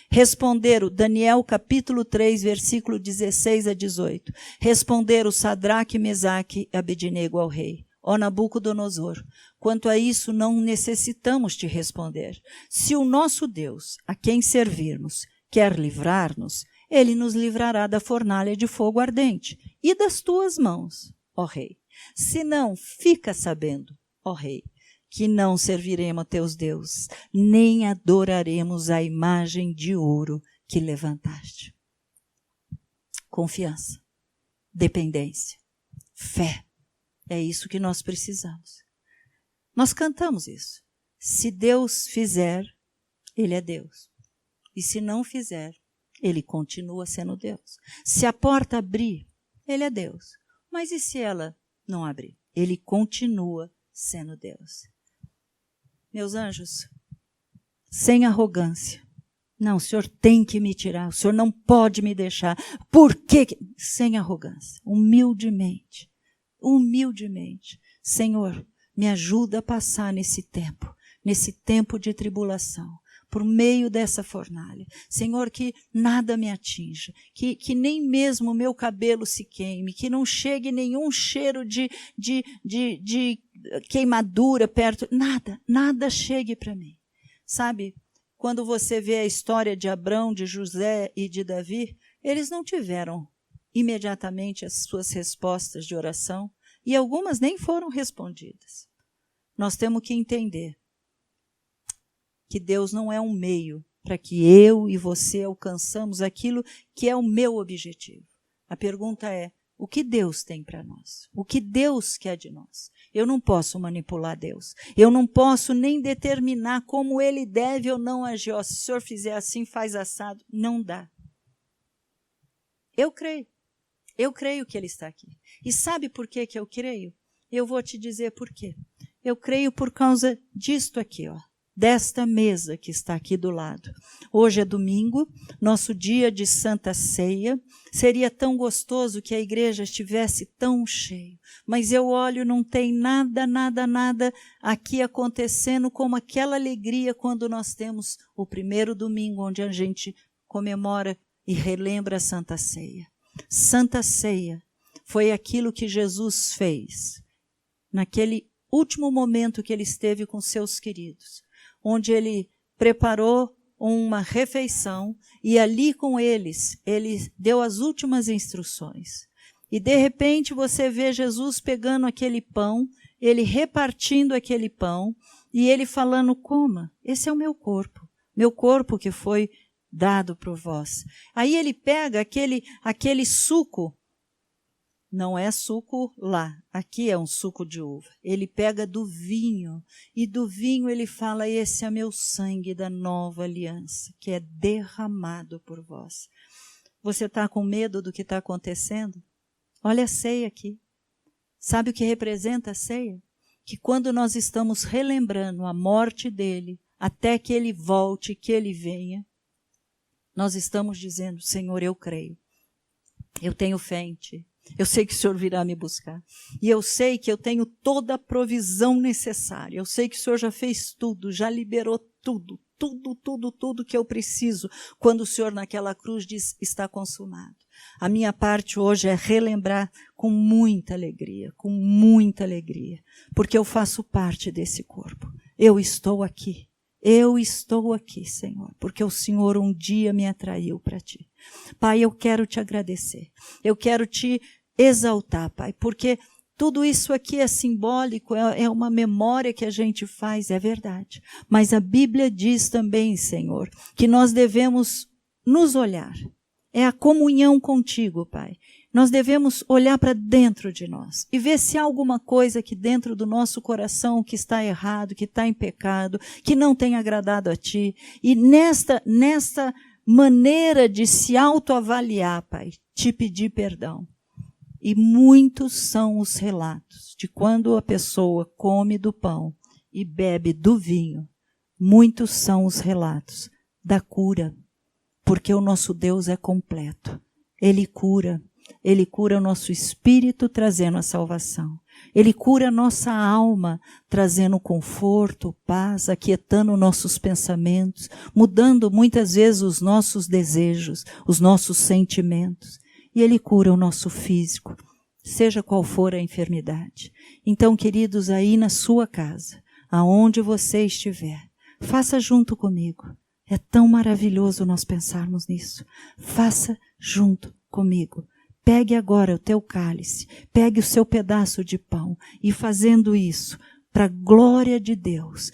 Responderam, Daniel capítulo 3, versículo 16 a 18. Responderam Sadraque, Mesaque e Abidnego ao rei. Ó Nabucodonosor, quanto a isso não necessitamos te responder. Se o nosso Deus, a quem servirmos, quer livrar-nos, Ele nos livrará da fornalha de fogo ardente e das tuas mãos, ó rei. Se não, fica sabendo, ó rei, que não serviremos a teus deuses, nem adoraremos a imagem de ouro que levantaste. Confiança, dependência, fé, é isso que nós precisamos. Nós cantamos isso. Se Deus fizer, Ele é Deus. E se não fizer, Ele continua sendo Deus. Se a porta abrir, Ele é Deus. Mas e se ela não abrir? Ele continua sendo Deus. Meus anjos, sem arrogância. Não, o Senhor tem que me tirar, o Senhor não pode me deixar. Por quê? Sem arrogância, humildemente. Senhor, me ajuda a passar nesse tempo de tribulação, por meio dessa fornalha. Senhor, que nada me atinja, que nem mesmo o meu cabelo se queime, que não chegue nenhum cheiro de queimadura perto, nada chegue para mim. Sabe, quando você vê a história de Abrão, de José e de Davi, eles não tiveram imediatamente as suas respostas de oração e algumas nem foram respondidas. Nós temos que entender que Deus não é um meio para que eu e você alcançamos aquilo que é o meu objetivo. A pergunta é, o que Deus tem para nós? O que Deus quer de nós? Eu não posso manipular Deus. Eu não posso nem determinar como Ele deve ou não agir. Se o Senhor fizer assim, faz assado. Não dá. Eu creio que Ele está aqui. E sabe por que eu creio? Eu vou te dizer por quê. Eu creio por causa disto aqui, ó, desta mesa que está aqui do lado. Hoje é domingo, nosso dia de Santa Ceia. Seria tão gostoso que a igreja estivesse tão cheia. Mas eu olho, não tem nada aqui acontecendo como aquela alegria quando nós temos o primeiro domingo, onde a gente comemora e relembra a Santa Ceia. Santa Ceia foi aquilo que Jesus fez naquele último momento que ele esteve com seus queridos, onde ele preparou uma refeição e ali com eles, ele deu as últimas instruções. E de repente você vê Jesus pegando aquele pão, ele repartindo aquele pão e ele falando: coma, esse é o meu corpo que foi dado por vós. Aí ele pega aquele suco, não é suco lá, aqui é um suco de uva. Ele pega do vinho, e do vinho ele fala: esse é meu sangue da nova aliança, que é derramado por vós. Você está com medo do que está acontecendo? Olha a ceia aqui. Sabe o que representa a ceia? Que quando nós estamos relembrando a morte dele, até que ele volte, que ele venha, nós estamos dizendo: Senhor, eu creio, eu tenho fé em ti. Eu sei que o Senhor virá me buscar. E eu sei que eu tenho toda a provisão necessária. Eu sei que o Senhor já fez tudo, já liberou tudo que eu preciso. Quando o Senhor naquela cruz diz: está consumado. A minha parte hoje é relembrar com muita alegria, porque eu faço parte desse corpo. Eu estou aqui, Senhor, porque o Senhor um dia me atraiu para ti. Pai, eu quero te agradecer. Eu quero te exaltar, Pai, porque tudo isso aqui é simbólico, é uma memória que a gente faz, é verdade. Mas a Bíblia diz também, Senhor, que nós devemos nos olhar. É a comunhão contigo, Pai. Nós devemos olhar para dentro de nós e ver se há alguma coisa aqui dentro do nosso coração que está errado, que está em pecado, que não tem agradado a ti. E nesta maneira de se autoavaliar, Pai, te pedir perdão. E muitos são os relatos de quando a pessoa come do pão e bebe do vinho. Muitos são os relatos da cura, porque o nosso Deus é completo. Ele cura o nosso espírito, trazendo a salvação. Ele cura a nossa alma, trazendo conforto, paz, aquietando nossos pensamentos, mudando muitas vezes os nossos desejos, os nossos sentimentos. E Ele cura o nosso físico, seja qual for a enfermidade. Então, queridos, aí na sua casa, aonde você estiver, faça junto comigo. É tão maravilhoso nós pensarmos nisso. Faça junto comigo. Pegue agora o teu cálice, pegue o seu pedaço de pão e fazendo isso, para a glória de Deus,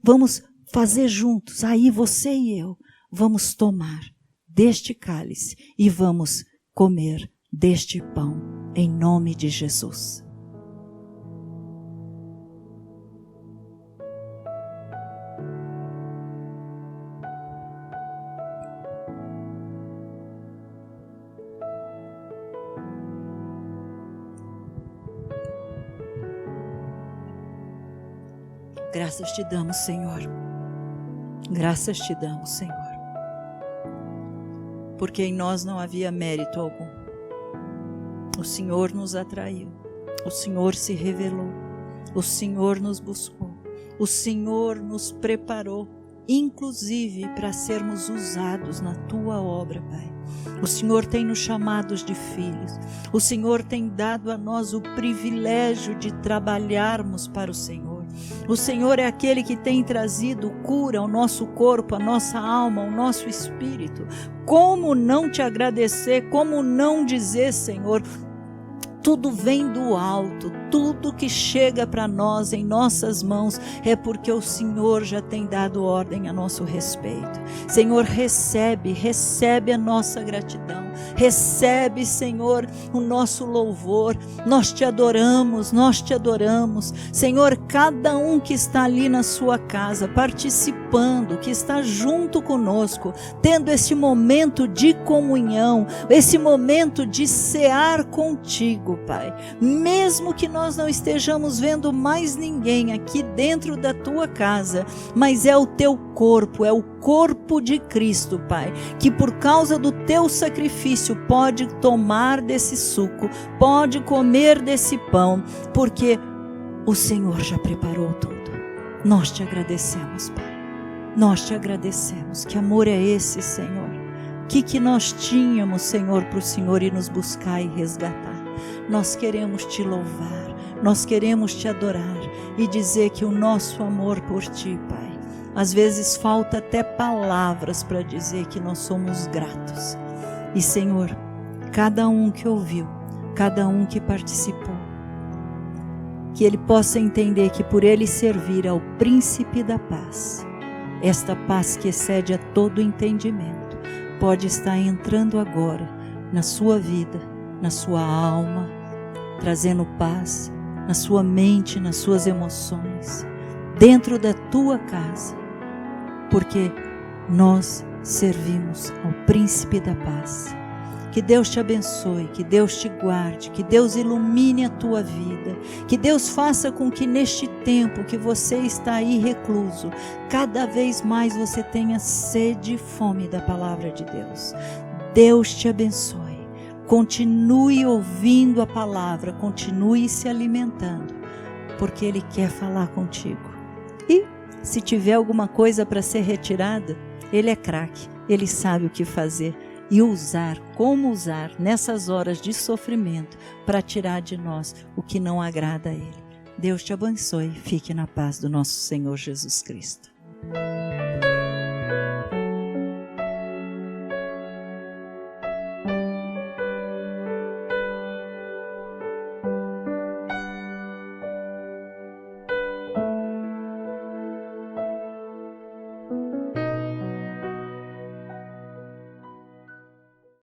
vamos fazer juntos, aí você e eu, vamos tomar deste cálice e vamos comer deste pão, em nome de Jesus. Graças te damos, Senhor. Graças te damos, Senhor. Porque em nós não havia mérito algum. O Senhor nos atraiu. O Senhor se revelou. O Senhor nos buscou. O Senhor nos preparou, inclusive para sermos usados na tua obra, Pai. O Senhor tem nos chamados de filhos. O Senhor tem dado a nós o privilégio de trabalharmos para o Senhor. O Senhor é aquele que tem trazido cura ao nosso corpo, à nossa alma, ao nosso espírito. Como não te agradecer, como não dizer, Senhor, tudo vem do alto, tudo que chega para nós em nossas mãos é porque o Senhor já tem dado ordem a nosso respeito. Senhor, recebe a nossa gratidão, Recebe, Senhor, o nosso louvor. Nós te adoramos, nós te adoramos. Senhor, cada um que está ali na sua casa, participando, que está junto conosco, tendo esse momento de comunhão, esse momento de cear contigo, Pai. Mesmo que nós não estejamos vendo mais ninguém aqui dentro da tua casa, mas é o teu corpo, é o corpo de Cristo, Pai, que por causa do teu sacrifício pode tomar desse suco, pode comer desse pão, porque o Senhor já preparou tudo. Nós te agradecemos, Pai. Nós te agradecemos. Que amor é esse, Senhor? O que nós tínhamos, Senhor, para o Senhor ir nos buscar e resgatar? Nós queremos te louvar, nós queremos te adorar e dizer que o nosso amor por ti, Pai, às vezes falta até palavras para dizer que nós somos gratos. E, Senhor, cada um que ouviu, cada um que participou, que ele possa entender que por ele servir ao príncipe da paz, esta paz que excede a todo entendimento, pode estar entrando agora na sua vida, na sua alma, trazendo paz na sua mente, nas suas emoções, dentro da tua casa, porque nós servimos ao príncipe da paz. Que Deus te abençoe, que Deus te guarde, que Deus ilumine a tua vida, que Deus faça com que neste tempo que você está aí recluso, cada vez mais você tenha sede e fome da palavra de Deus. Deus te abençoe. Continue ouvindo a palavra, continue se alimentando, porque Ele quer falar contigo. E se tiver alguma coisa para ser retirada, Ele é craque, Ele sabe o que fazer e usar, como usar nessas horas de sofrimento para tirar de nós o que não agrada a Ele. Deus te abençoe, fique na paz do nosso Senhor Jesus Cristo.